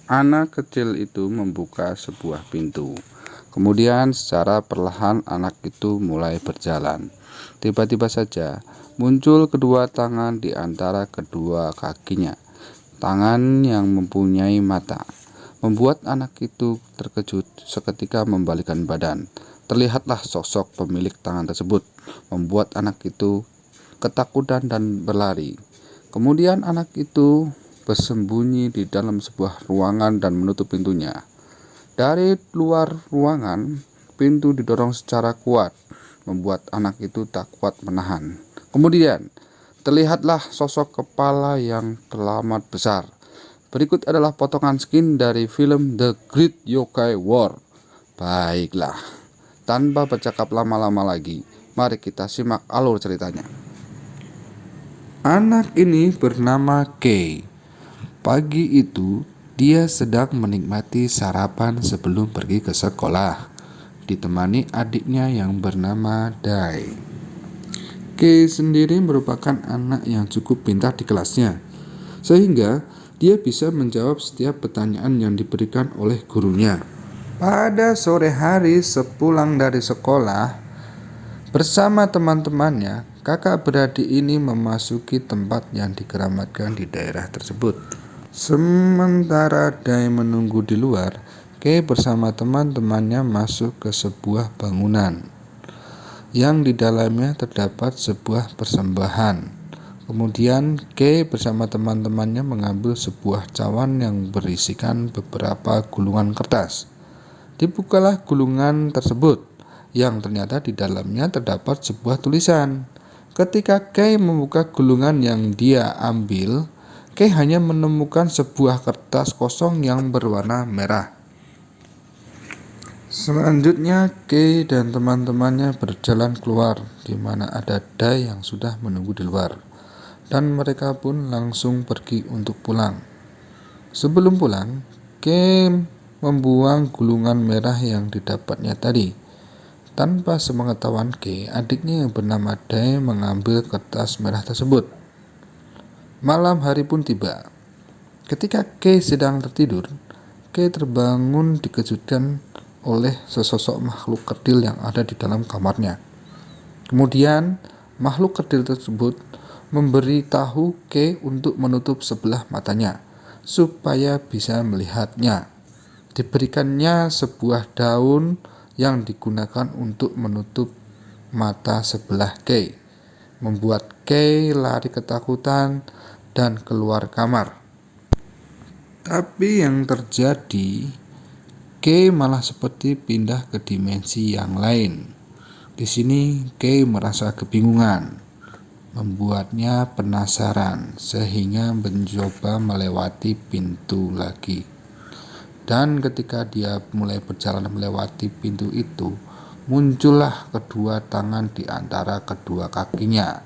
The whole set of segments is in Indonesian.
Anak kecil itu membuka sebuah pintu. Kemudian secara perlahan anak itu mulai berjalan. Tiba-tiba saja muncul kedua tangan di antara kedua kakinya. Tangan yang mempunyai mata. Membuat anak itu terkejut seketika membalikkan badan. Terlihatlah sosok pemilik tangan tersebut. Membuat anak itu ketakutan dan berlari. Kemudian anak itu bersembunyi di dalam sebuah ruangan dan menutup pintunya. Dari luar ruangan, pintu didorong secara kuat, membuat anak itu tak kuat menahan. Kemudian, terlihatlah sosok kepala yang teramat besar. Berikut adalah potongan skin dari film The Great Yokai War. Baiklah, tanpa bercakap lama-lama lagi, mari kita simak alur ceritanya. Anak ini bernama Kei. Pagi itu, dia sedang menikmati sarapan sebelum pergi ke sekolah, ditemani adiknya yang bernama Dai. Kei sendiri merupakan anak yang cukup pintar di kelasnya, sehingga dia bisa menjawab setiap pertanyaan yang diberikan oleh gurunya. Pada sore hari sepulang dari sekolah, bersama teman-temannya, kakak beradik ini memasuki tempat yang dikeramatkan di daerah tersebut. Sementara Dai menunggu di luar, Kei bersama teman-temannya masuk ke sebuah bangunan yang di dalamnya terdapat sebuah persembahan. Kemudian Kei bersama teman-temannya mengambil sebuah cawan yang berisikan beberapa gulungan kertas. Dibukalah gulungan tersebut, yang ternyata di dalamnya terdapat sebuah tulisan. Ketika Kei membuka gulungan yang dia ambil, Kei hanya menemukan sebuah kertas kosong yang berwarna merah. Selanjutnya, Kei dan teman-temannya berjalan keluar, di mana ada Dai yang sudah menunggu di luar, dan mereka pun langsung pergi untuk pulang. Sebelum pulang, Kei membuang gulungan merah yang didapatnya tadi. Tanpa sepengetahuan Kei, adiknya yang bernama Dai mengambil kertas merah tersebut. Malam hari pun tiba. Ketika Kei sedang tertidur, Kei terbangun dikejutkan oleh sesosok makhluk kerdil yang ada di dalam kamarnya. Kemudian, makhluk kerdil tersebut memberi tahu Kei untuk menutup sebelah matanya, supaya bisa melihatnya. Diberikannya sebuah daun yang digunakan untuk menutup mata sebelah Kei, membuat Kei lari ketakutan dan keluar kamar. Tapi yang terjadi, Kei malah seperti pindah ke dimensi yang lain. Di sini Kei merasa kebingungan, membuatnya penasaran sehingga mencoba melewati pintu lagi. Dan ketika dia mulai berjalan melewati pintu itu, muncullah kedua tangan di antara kedua kakinya.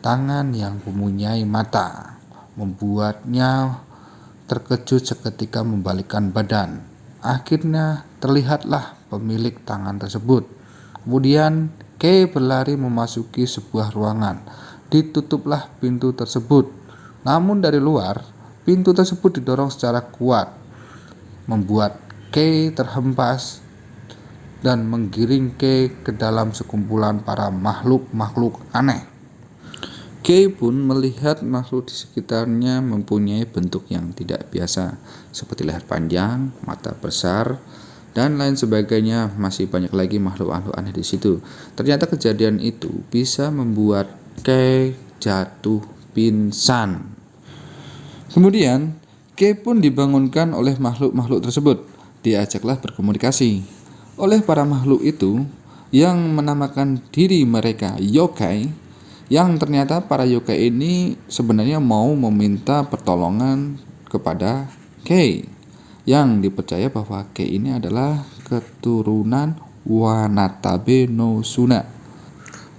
Tangan yang mempunyai mata, membuatnya terkejut seketika membalikkan badan. Akhirnya terlihatlah pemilik tangan tersebut. Kemudian Kei berlari memasuki sebuah ruangan. Ditutuplah pintu tersebut. Namun dari luar, pintu tersebut didorong secara kuat, membuat Kei terhempas dan menggiring Kei ke dalam sekumpulan para makhluk-makhluk aneh. Kei pun melihat makhluk di sekitarnya mempunyai bentuk yang tidak biasa, seperti leher panjang, mata besar, dan lain sebagainya. Masih banyak lagi makhluk-makhluk aneh di situ. Ternyata kejadian itu bisa membuat Kei jatuh pingsan. Kemudian, Kei pun dibangunkan oleh makhluk-makhluk tersebut. Diajaklah berkomunikasi oleh para makhluk itu yang menamakan diri mereka yokai. Yang ternyata para yokai ini sebenarnya mau meminta pertolongan kepada Kei, yang dipercaya bahwa Kei ini adalah keturunan Wanatabe no Suna.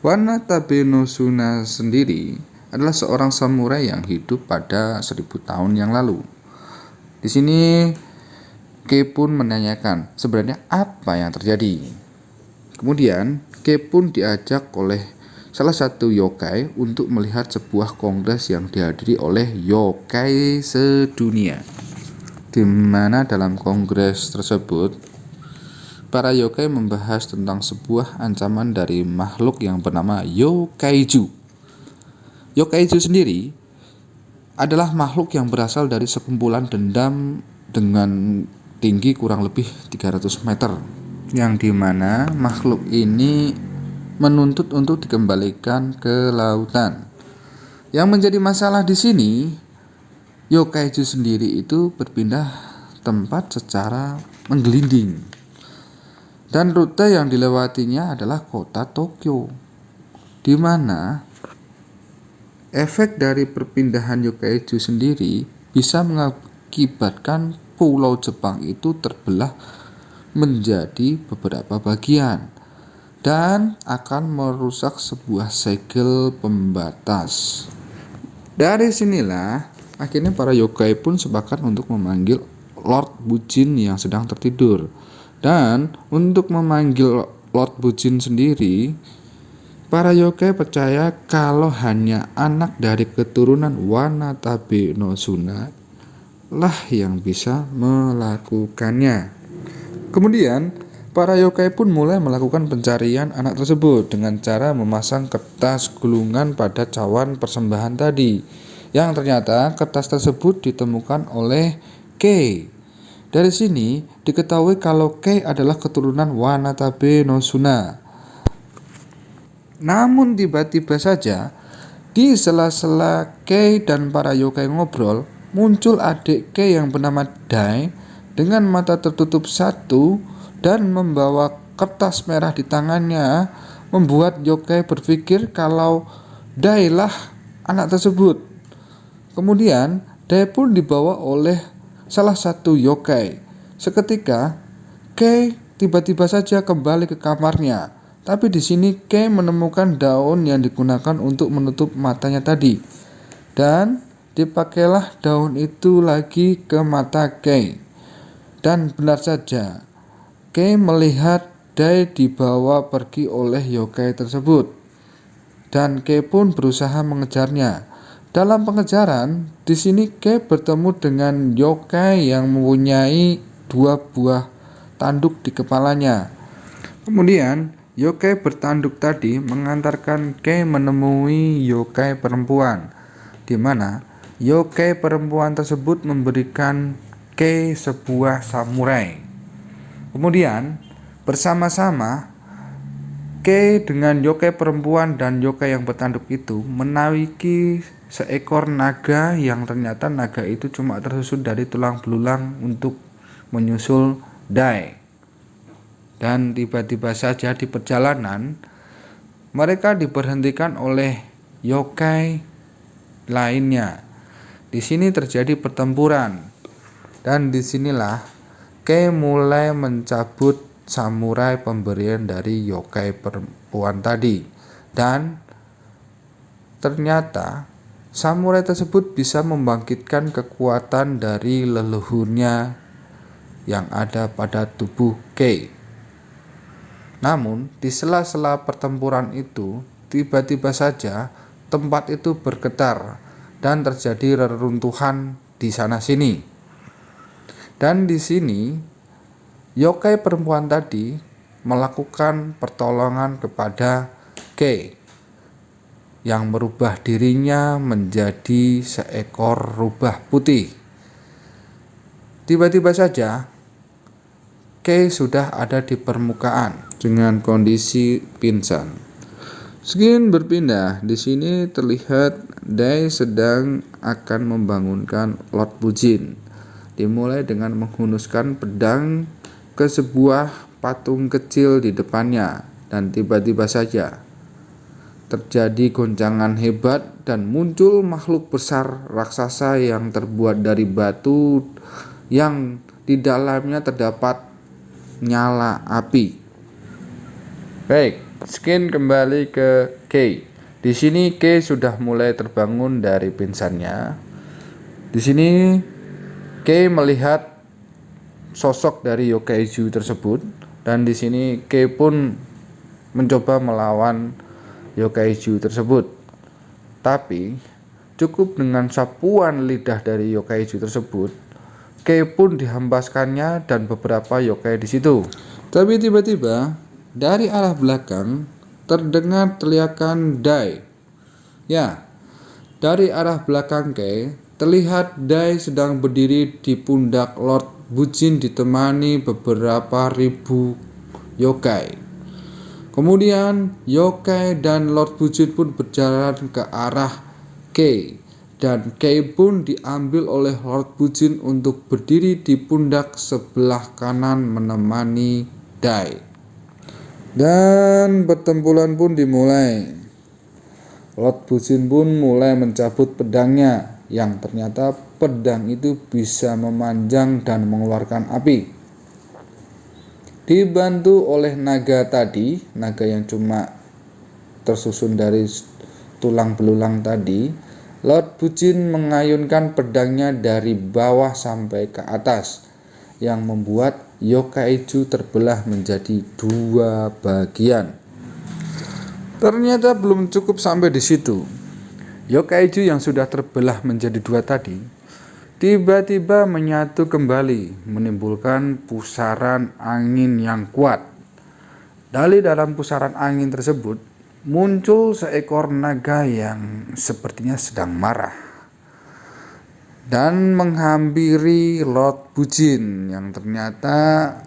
Wanatabe no Suna sendiri adalah seorang samurai yang hidup pada 1000 tahun yang lalu. Di sini Kei pun menanyakan sebenarnya apa yang terjadi. Kemudian Kei pun diajak oleh salah satu yokai untuk melihat sebuah kongres yang dihadiri oleh yokai sedunia. di mana dalam kongres tersebut para yokai membahas tentang sebuah ancaman dari makhluk yang bernama Yokaiju. Yokaiju sendiri adalah makhluk yang berasal dari sekumpulan dendam dengan tinggi kurang lebih 300 meter, yang dimana makhluk ini menuntut untuk dikembalikan ke lautan. Yang menjadi masalah di sini, Yokaiju sendiri itu berpindah tempat secara menggelinding, dan rute yang dilewatinya adalah kota Tokyo, di mana efek dari perpindahan Yokaiju sendiri bisa mengakibatkan pulau Jepang itu terbelah menjadi beberapa bagian dan akan merusak sebuah segel pembatas. Dari sinilah akhirnya para yokai pun sepakat untuk memanggil Lord Bujin yang sedang tertidur. Dan untuk memanggil Lord Bujin sendiri, para yokai percaya kalau hanya anak dari keturunan Wanatabe no Suna lah yang bisa melakukannya. Kemudian para yokai pun mulai melakukan pencarian anak tersebut dengan cara memasang kertas gulungan pada cawan persembahan tadi, yang ternyata kertas tersebut ditemukan oleh Kei. Dari sini diketahui kalau Kei adalah keturunan Wanatabe no Suna. Namun tiba-tiba saja di sela-sela Kei dan para yokai ngobrol, muncul adik Kei yang bernama Dai dengan mata tertutup satu dan membawa kertas merah di tangannya, membuat yokai berpikir kalau Dai lah anak tersebut. Kemudian Dai pun dibawa oleh salah satu yokai. Seketika Kei tiba-tiba saja kembali ke kamarnya. Tapi di sini Kei menemukan daun yang digunakan untuk menutup matanya tadi, dan dipakailah daun itu lagi ke mata Kei. Dan benar saja, Kei melihat Dai dibawa pergi oleh yokai tersebut, dan Kei pun berusaha mengejarnya. Dalam pengejaran, di sini Kei bertemu dengan yokai yang mempunyai 2 buah tanduk di kepalanya. Kemudian yokai bertanduk tadi mengantarkan Kei menemui yokai perempuan, di mana yokai perempuan tersebut memberikan Kei sebuah samurai. Kemudian bersama-sama Kei dengan yokai perempuan dan yokai yang bertanduk itu menaiki seekor naga, yang ternyata naga itu cuma tersusun dari tulang belulang untuk menyusul Dai. Dan tiba-tiba saja di perjalanan mereka diberhentikan oleh yokai lainnya. Di sini terjadi pertempuran, dan disinilah Kei mulai mencabut samurai pemberian dari yokai perempuan tadi, dan ternyata samurai tersebut bisa membangkitkan kekuatan dari leluhurnya yang ada pada tubuh Kei. Namun di sela-sela pertempuran itu, tiba-tiba saja tempat itu bergetar dan terjadi reruntuhan di sana-sini. Dan di sini yokai perempuan tadi melakukan pertolongan kepada Kei yang merubah dirinya menjadi seekor rubah putih. Tiba-tiba saja Kei sudah ada di permukaan dengan kondisi pingsan. Skin berpindah. Di sini terlihat Dai sedang akan membangunkan Lord Bujin. Dimulai dengan menghunuskan pedang ke sebuah patung kecil di depannya, dan tiba-tiba saja terjadi goncangan hebat dan muncul makhluk besar raksasa yang terbuat dari batu yang di dalamnya terdapat nyala api. Baik, Skin kembali ke Kei. Di sini Kei sudah mulai terbangun dari pingsannya. Di sini Kei melihat sosok dari Yokaiju tersebut, dan di sini Kei pun mencoba melawan Yokaiju tersebut. Tapi cukup dengan sapuan lidah dari Yokaiju tersebut, Kei pun dihempaskannya dan beberapa yokai di situ. Tapi tiba-tiba dari arah belakang terdengar teriakan Dai. Ya, dari arah belakang Kei terlihat Dai sedang berdiri di pundak Lord Bujin ditemani beberapa ribu yokai. Kemudian yokai dan Lord Bujin pun berjalan ke arah Kei, dan Kei pun diambil oleh Lord Bujin untuk berdiri di pundak sebelah kanan menemani Dai. Dan pertempuran pun dimulai. Lord Bujin pun mulai mencabut pedangnya, yang ternyata pedang itu bisa memanjang dan mengeluarkan api. Dibantu oleh naga tadi, naga yang cuma tersusun dari tulang belulang tadi, Lord Bujin mengayunkan pedangnya dari bawah sampai ke atas, yang membuat Yokaiju terbelah menjadi 2 bagian. Ternyata belum cukup sampai di situ. Yokaiju yang sudah terbelah menjadi 2 tadi tiba-tiba menyatu kembali, menimbulkan pusaran angin yang kuat. Dari dalam pusaran angin tersebut muncul seekor naga yang sepertinya sedang marah dan menghampiri Lord Bujin, yang ternyata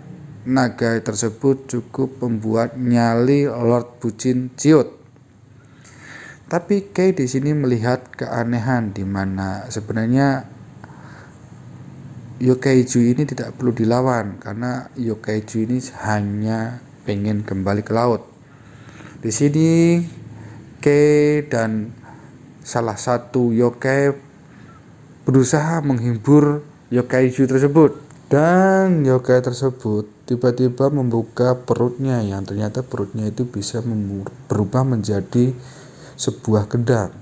naga tersebut cukup membuat nyali Lord Bujin ciut. Tapi Kei di sini melihat keanehan di mana sebenarnya Yokaiju ini tidak perlu dilawan, karena Yokaiju ini hanya pengen kembali ke laut. Di sini Kei dan salah satu yokai berusaha menghibur Yokaiju tersebut, dan yokai tersebut tiba-tiba membuka perutnya, yang ternyata perutnya itu bisa berubah menjadi sebuah kendang.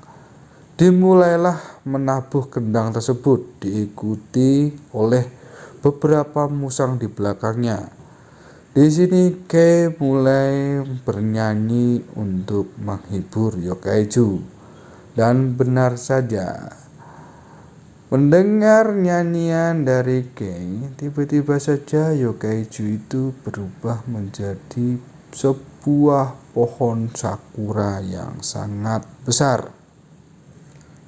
Dimulailah menabuh kendang tersebut, diikuti oleh beberapa musang di belakangnya. Di sini Kei mulai bernyanyi untuk menghibur Yokaiju, dan benar saja, mendengar nyanyian dari Kei, tiba-tiba saja Yokaiju itu berubah menjadi sebuah pohon sakura yang sangat besar,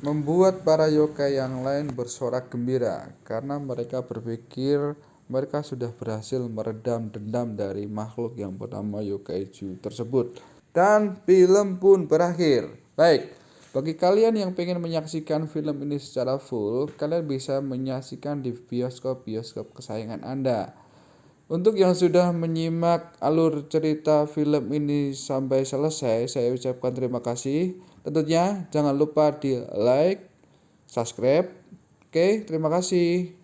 membuat para yokai yang lain bersorak gembira karena mereka berpikir mereka sudah berhasil meredam dendam dari makhluk yang bernama Yokaiju tersebut. Dan film pun berakhir. Baik, bagi kalian yang pengen menyaksikan film ini secara full, kalian bisa menyaksikan di bioskop-bioskop kesayangan Anda. Untuk yang sudah menyimak alur cerita film ini sampai selesai, saya ucapkan terima kasih. Tentunya jangan lupa di like, subscribe. Oke, terima kasih.